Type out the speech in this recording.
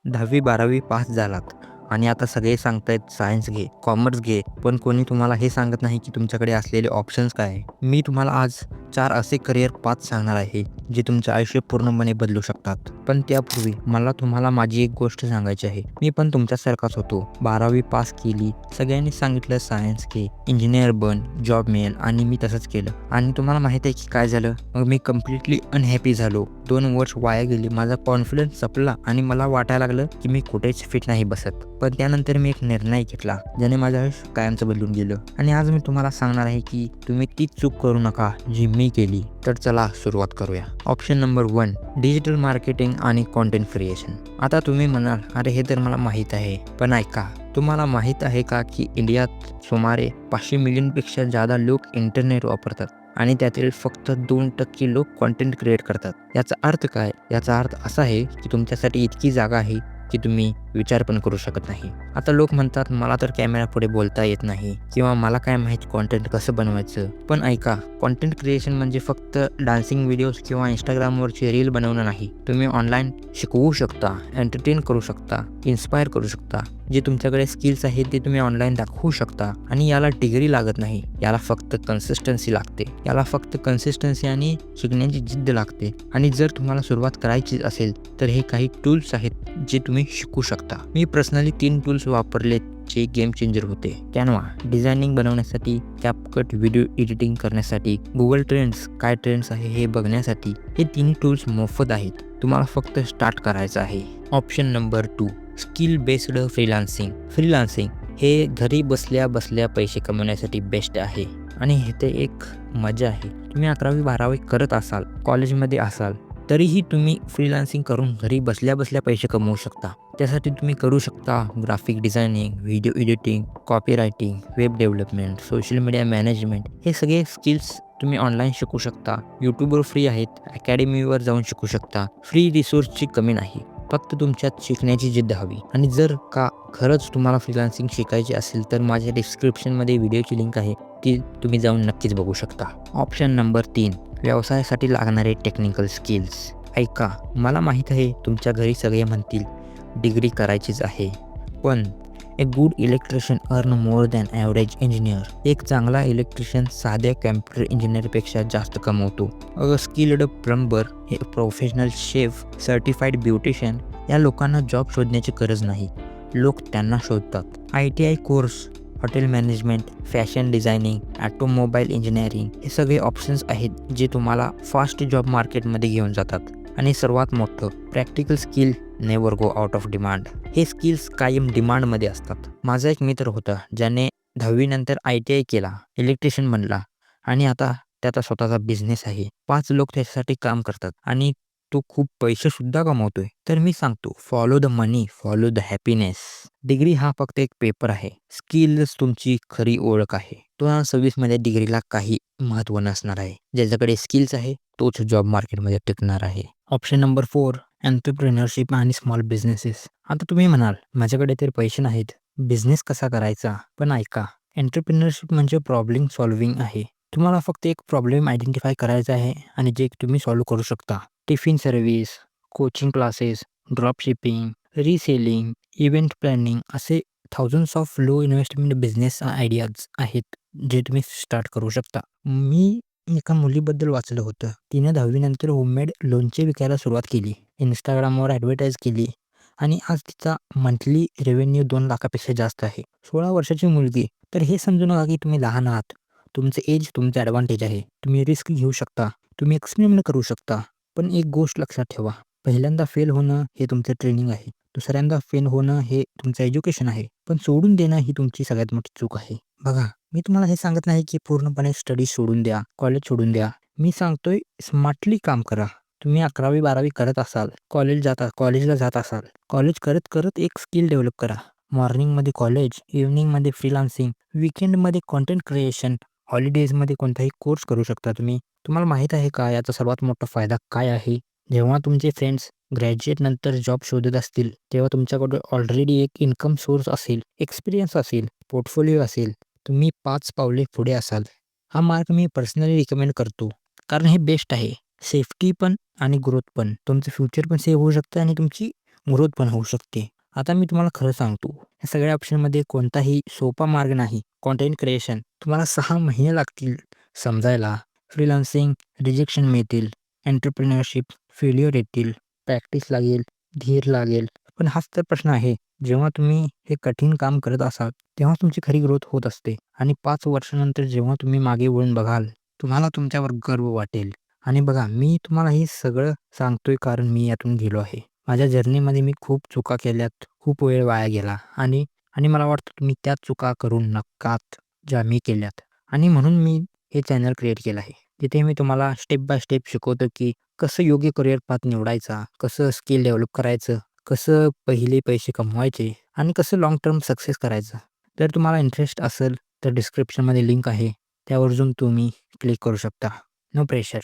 10वी-12वी pass झालात आणि आता सगळे सांगतायत सायन्स घे, कॉमर्स घे, पण कोणी तुम्हाला हे सांगत नाही की तुमच्याकडे असलेले ऑप्शन्स काय आहे. मी तुम्हाला आज 4 असे करिअर पाथ सांगणार आहे, जे तुमचं आयुष्य पूर्णपणे बदलू शकतात. पण त्यापूर्वी मला तुम्हाला माझी एक गोष्ट सांगायची आहे. मी पण तुमच्यासारखाच होतो. 12वी पास केली, सगळ्यांनी सांगितलं सायन्स घे, इंजिनिअर बन, जॉब मिळेल आणि मी तसंच केलं. आणि तुम्हाला माहीत आहे की काय झालं? मग मी कम्प्लिटली अनहॅपी झालो. 2 वर्ष वाया गेली. माझा कॉन्फिडन्स संपला आणि मला वाटायला लागलं की मी कुठेच फिट नाही बसत. पण त्यानंतर मी एक निर्णय घेतला, ज्याने माझं आयुष्य कायमचं बदलून गेलं. आणि आज मी तुम्हाला सांगणार आहे की तुम्ही तीच चूक करू नका जी मी केली. तर चला सुरुवात करूया. ऑप्शन नंबर 1, डिजिटल मार्केटिंग आणि कॉन्टेंट क्रिएशन. आता तुम्ही म्हणाल, अरे हे तर मला माहीत आहे. पण ऐका, तुम्हाला माहीत आहे का की इंडियात सुमारे 500 मिलियनपेक्षा जादा लोक इंटरनेट वापरतात आणि त्यातील फक्त 2% लोक कॉन्टेंट क्रिएट करतात. याचा अर्थ काय? याचा अर्थ असा आहे की तुमच्यासाठी इतकी जागा आहे की तुम्ही विचार पण करू शकत नाही. आता लोक म्हणतात, मला तर कॅमेरापुढे बोलता येत नाही किंवा मला काय माहीत कॉन्टेंट कसं बनवायचं. पण ऐका, कॉन्टेंट क्रिएशन म्हणजे फक्त डान्सिंग व्हिडिओज किंवा इंस्टाग्रामवरची रील बनवणं नाही. तुम्ही ऑनलाईन शिकवू शकता, एंटरटेन करू शकता, इन्स्पायर करू शकता. जे तुमच्याकडे स्किल्स आहेत ते तुम्ही ऑनलाईन दाखवू शकता. आणि याला डिग्री लागत नाही, याला फक्त कन्सिस्टन्सी लागते. याला फक्त कन्सिस्टन्सी आणि शिकण्याची जिद्द लागते. आणि जर तुम्हाला सुरुवात करायची असेल तर हे काही टूल्स आहेत जे तुम्ही शिकू शकता. मी पर्सनली 3 टूल्स वापरले जे गेम चेंजर होते. कॅनवा डिझायनिंग बनवण्यासाठी, कॅपकट व्हिडिओ एडिटिंग करण्यासाठी, गुगल ट्रेंड्स काय ट्रेंड्स आहे हे बघण्यासाठी. हे 3 टूल्स मोफत आहेत. तुम्हाला फक्त स्टार्ट करायचं आहे. Option number 2, skill based freelancing. Freelancing हे घरी बसल्या बसल्या पैसे कमवण्यासाठी बेस्ट आहे. आणि हे एक मजा आहे. तुम्ही 11वी-12वी करत असाल, कॉलेजमध्ये असाल, तरीही तुम्ही फ्रीलान्सिंग करून घरी बसल्या बसल्या पैसे कमवू शकता. त्यासाठी तुम्ही करू शकता graphic designing, video editing, copy writing, web development, social media management. हे सगळे स्किल्स तुम्ही ऑनलाईन शिकू शकता. यूट्यूबवर फ्री आहेत, अकॅडमीवर जाऊन शिकू शकता. फ्री रिसोर्सची कमी नाही, फक्त तुमच्यात शिकण्याची जिद्द हवी. आणि जर का खरंच तुम्हाला फ्रीलान्सिंग शिकायची असेल तर माझ्या डिस्क्रिप्शनमध्ये व्हिडिओची लिंक आहे, ती तुम्ही जाऊन नक्कीच बघू शकता. ऑप्शन नंबर 3, व्यवसायासाठी लागणारे टेक्निकल स्किल्स. ऐका, मला माहीत आहे तुमच्या घरी सगळे म्हणतील डिग्री करायचीच आहे, पण a good electrician earn more than average engineer. एक चांगला इलेक्ट्रिशियन साध्या कॅम्प्युटर इंजिनियरपेक्षा जास्त कमवतो. अ स्किल्ड प्लंबर, हे प्रोफेशनल शेफ, सर्टिफाईड ब्युटिशियन या लोकांना जॉब शोधण्याची गरज नाही, लोक त्यांना शोधतात. ITI course, hotel management, fashion designing, automobile engineering हे सगळे ऑप्शन्स आहेत जे तुम्हाला फास्ट जॉब मार्केटमध्ये घेऊन जातात. आणि सर्वात मोठं, practical skill never go out of demand. हे स्किल्स कायम डिमांडमध्ये असतात. माझा एक मित्र होता ज्याने 10वी नंतर ITI केला, इलेक्ट्रिशियन बनला आणि आता त्याचा स्वतःचा बिझनेस आहे. 5 लोक त्याच्यासाठी काम करतात आणि तो खूप पैसेसुद्धा कमवतोय. तर मी सांगतो, follow the money, follow the happiness. Degree हा फक्त एक पेपर आहे, स्किल्स तुमची खरी ओळख आहे. 2026 मध्ये डिग्रीला काही महत्त्व नसणार आहे. ज्याच्याकडे स्किल्स आहे तोच जॉब मार्केटमध्ये टिकणार आहे. ऑप्शन नंबर 4, एंटरप्रेन्योरशिप आणि स्मॉल बिझनेसेस. आता तुम्ही म्हणाल, माझ्याकडे तर पैसे नाहीत, बिझनेस कसा करायचा? पण ऐका, एंटरप्रेन्योरशिप म्हणजे प्रॉब्लेम सॉल्व्हिंग आहे. तुम्हाला फक्त एक प्रॉब्लेम आयडेंटिफाय करायचा आहे आणि जे तुम्ही सॉल्व्ह करू शकता. Tiffin service, coaching classes, drop shipping, reselling, event planning असे thousands of low investment business ideas आहेत जे तुम्ही स्टार्ट करू शकता. मी एका मुलीबद्दल वाचलं होतं. तिने 10वी नंतर होममेड लोणचे विकायला सुरुवात केली. Instagramवर ॲडव्हर्टाईज केली आणि आज तिचा मंथली रेव्हेन्यू 2 लाखापेक्षा जास्त आहे. 16 वर्षाची मुलगी. तर हे समजू नका की तुम्ही लहान आहात. तुमचं एज तुमचं ॲडव्हान्टेज आहे. तुम्ही रिस्क घेऊ शकता. तुम्ही एक्सपेरिमेंट करू शकता. पण एक गोष्ट लक्षात ठेवा, पहिल्यांदा फेल होणं हे तुमचं ट्रेनिंग आहे. दुसऱ्यांदा फेल होणं हे तुमचं एज्युकेशन आहे. पण सोडून देणं ही तुमची सगळ्यात मोठी चूक आहे. बघा, मी तुम्हाला हे सांगत नाही की पूर्णपणे स्टडी सोडून द्या, कॉलेज सोडून द्या. मी सांगतोय स्मार्टली काम करा. तुम्ही 11वी-12वी करत असाल, कॉलेजला जात असाल, कॉलेज करत करत एक स्किल डेव्हलप करा. मॉर्निंगमध्ये कॉलेज, इव्हनिंगमध्ये फ्रीलान्सिंग, वीकेंडमध्ये कॉन्टेंट क्रिएशन, हॉलिडेजमध्ये कोणताही कोर्स करू शकता तुम्ही. तुम्हाला माहीत आहे का याचा सर्वात मोठा फायदा काय आहे? जेव्हा तुमचे फ्रेंड्स ग्रॅज्युएट नंतर जॉब शोधत असतील, तेव्हा तुमच्याकडे ऑलरेडी एक इन्कम सोर्स असेल, एक्सपिरियन्स असेल, पोर्टफोलिओ असेल, तुम्ही 5 पावले पुढे असाल. हा मार्ग मी पर्सनली रिकमेंड करतो. कारण हे बेस्ट आहे. सेफ्टी पण आणि ग्रोथ पण. तुमचं फ्युचर पण सेव्ह होऊ शकतं आणि तुमची ग्रोथ पण होऊ शकते. आता मी तुम्हाला खरं सांगतो, या सगळ्या ऑप्शनमध्ये कोणताही सोपा मार्ग नाही. कंटेंट क्रिएशन तुम्हाला 6 महिने लागतील समजायला. फ्रीलान्सिंग रिजेक्शन मिळतील. एंटरप्रेन्योरशिप फेल्युअर येतील. प्रॅक्टिस लागेल, धीर लागेल. पण हाच तर प्रश्न आहे. जेव्हा तुम्ही हे कठीण काम करत असाल, तेव्हा तुमची खरी ग्रोथ होत असते आणि 5 वर्षानंतर जेव्हा तुम्ही मागे वळून बघाल, तुम्हाला तुमच्यावर गर्व वाटेल. आणि बघा, मी तुम्हाला हे सगळं सांगतोय कारण मी यातून गेलो आहे. माझ्या जर्नीमध्ये मी खूप चुका केल्यात, खूप वेळ वाया गेला आणि आणि मला वाटतं तुम्ही त्याच चुका करू नकात, ज्या मी केल्यात. आणि म्हणून मी हे चॅनल क्रिएट केलं आहे. तिथे मी तुम्हाला स्टेप बाय स्टेप शिकवतो, की कसं योग्य करिअर पाथ निवडायचा, कसं स्किल डेव्हलप करायचं, कसं पहिले पैसे कमवायचे आणि कसं लाँग टर्म सक्सेस करायचं. जर तुम्हाला इंटरेस्ट असेल तर डिस्क्रिप्शनमध्ये लिंक आहे. त्यावर जाऊन तुम्ही क्लिक करू शकता. No pressure.